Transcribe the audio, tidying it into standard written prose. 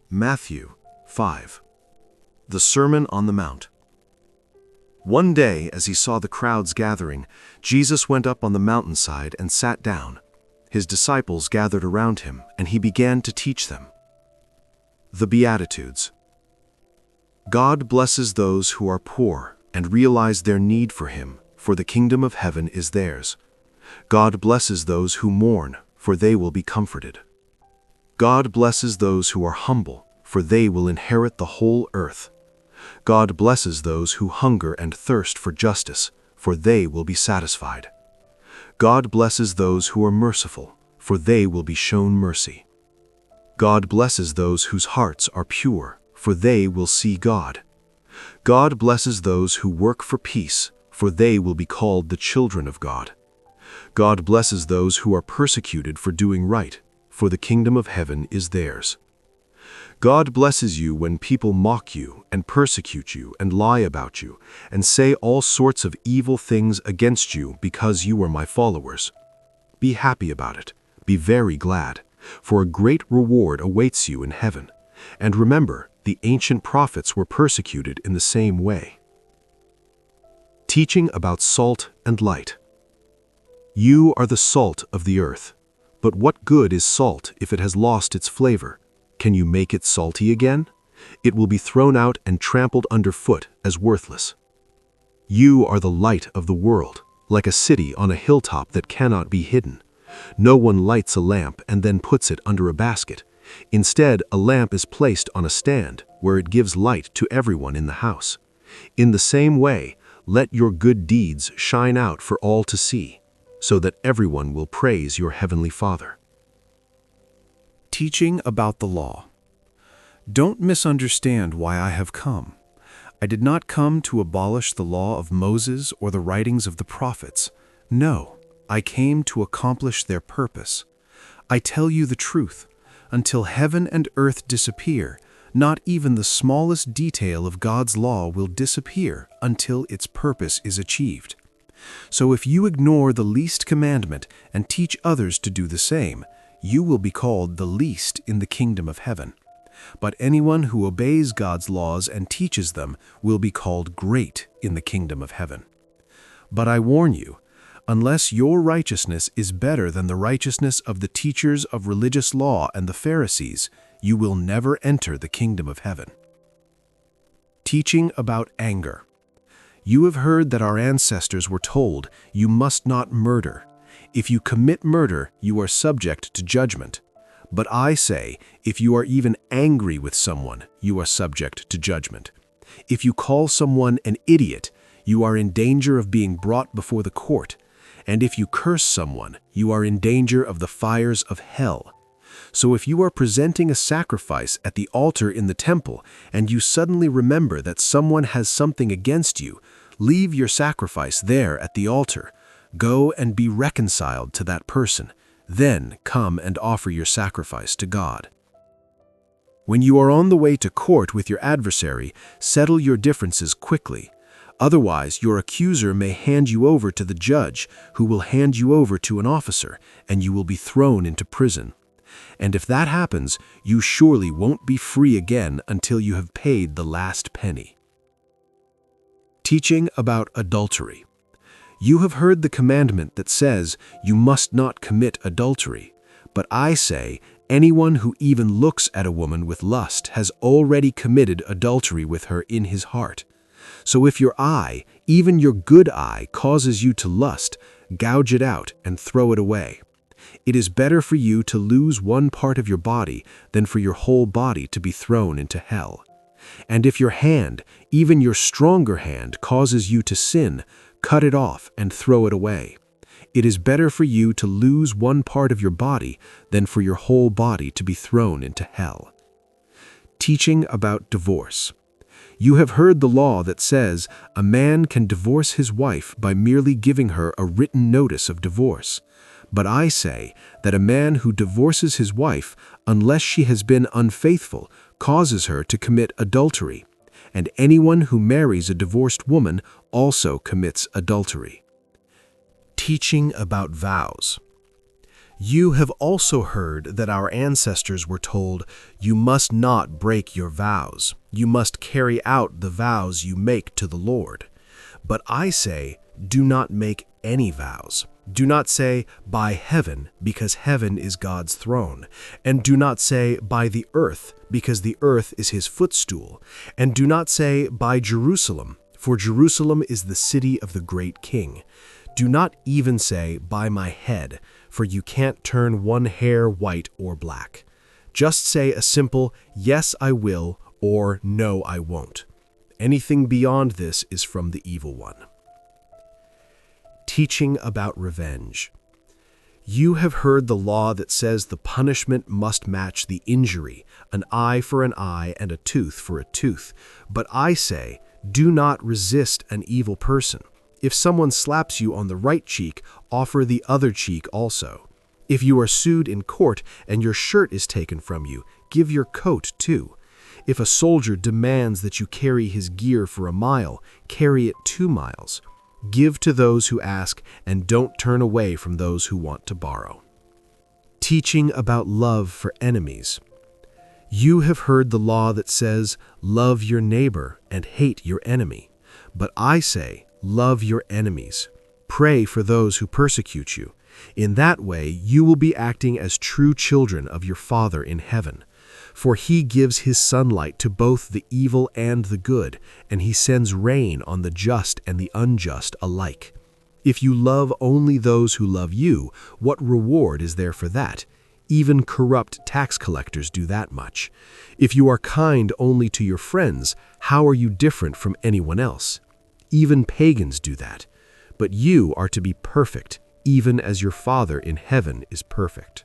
Matthew 5. The Sermon on the Mount. One day, as he saw the crowds gathering, Jesus went up on the mountainside and sat down. His disciples gathered around him, and he began to teach them. The Beatitudes. God blesses those who are poor and realize their need for him, for the kingdom of heaven is theirs. God blesses those who mourn, for they will be comforted. God blesses those who are humble, for they will inherit the whole earth. God blesses those who hunger and thirst for justice, for they will be satisfied. God blesses those who are merciful, for they will be shown mercy. God blesses those whose hearts are pure, for they will see God. God blesses those who work for peace, for they will be called the children of God. God blesses those who are persecuted for doing right, for the kingdom of heaven is theirs. God blesses you when people mock you and persecute you and lie about you and say all sorts of evil things against you because you are my followers. Be happy about it. Be very glad, for a great reward awaits you in heaven. And remember, the ancient prophets were persecuted in the same way. Teaching about salt and light. You are the salt of the earth. But what good is salt if it has lost its flavor? Can you make it salty again? It will be thrown out and trampled underfoot as worthless. You are the light of the world, like a city on a hilltop that cannot be hidden. No one lights a lamp and then puts it under a basket. Instead, a lamp is placed on a stand where it gives light to everyone in the house. In the same way, let your good deeds shine out for all to see, so that everyone will praise your heavenly Father. Teaching about the law. Don't misunderstand why I have come. I did not come to abolish the law of Moses or the writings of the prophets. No, I came to accomplish their purpose. I tell you the truth. Until heaven and earth disappear, not even the smallest detail of God's law will disappear until its purpose is achieved. So if you ignore the least commandment and teach others to do the same, you will be called the least in the kingdom of heaven. But anyone who obeys God's laws and teaches them will be called great in the kingdom of heaven. But I warn you, unless your righteousness is better than the righteousness of the teachers of religious law and the Pharisees, you will never enter the kingdom of heaven. Teaching about anger. You have heard that our ancestors were told, "You must not murder. If you commit murder, you are subject to judgment." But I say, if you are even angry with someone, you are subject to judgment. If you call someone an idiot, you are in danger of being brought before the court. And if you curse someone, you are in danger of the fires of hell. So if you are presenting a sacrifice at the altar in the temple, and you suddenly remember that someone has something against you, leave your sacrifice there at the altar. Go and be reconciled to that person. Then come and offer your sacrifice to God. When you are on the way to court with your adversary, settle your differences quickly. Otherwise, your accuser may hand you over to the judge, who will hand you over to an officer, and you will be thrown into prison. And if that happens, you surely won't be free again until you have paid the last penny. Teaching about adultery. You have heard the commandment that says, "You must not commit adultery." But I say, anyone who even looks at a woman with lust has already committed adultery with her in his heart. So if your eye, even your good eye, causes you to lust, gouge it out and throw it away. It is better for you to lose one part of your body than for your whole body to be thrown into hell. And if your hand, even your stronger hand, causes you to sin, cut it off and throw it away. It is better for you to lose one part of your body than for your whole body to be thrown into hell. Teaching about divorce. You have heard the law that says a man can divorce his wife by merely giving her a written notice of divorce. But I say that a man who divorces his wife, unless she has been unfaithful, causes her to commit adultery. And anyone who marries a divorced woman also commits adultery. Teaching about vows. You have also heard that our ancestors were told, "You must not break your vows. You must carry out the vows you make to the Lord." But I say, do not make any vows. Do not say, "By heaven," because heaven is God's throne. And do not say, "By the earth," because the earth is his footstool. And do not say, "By Jerusalem," for Jerusalem is the city of the great king. Do not even say, "By my head," for you can't turn one hair white or black. Just say a simple, "Yes, I will," or "No, I won't." Anything beyond this is from the evil one. Teaching about revenge. You have heard the law that says the punishment must match the injury, an eye for an eye and a tooth for a tooth. But I say, do not resist an evil person. If someone slaps you on the right cheek, offer the other cheek also. If you are sued in court and your shirt is taken from you, give your coat too. If a soldier demands that you carry his gear for a mile, carry it 2 miles. Give to those who ask, and don't turn away from those who want to borrow. Teaching about love for enemies. You have heard the law that says, "Love your neighbor and hate your enemy." But I say, love your enemies. Pray for those who persecute you. In that way, you will be acting as true children of your Father in heaven. For he gives his sunlight to both the evil and the good, and he sends rain on the just and the unjust alike. If you love only those who love you, what reward is there for that? Even corrupt tax collectors do that much. If you are kind only to your friends, how are you different from anyone else? Even pagans do that. But you are to be perfect, even as your Father in heaven is perfect.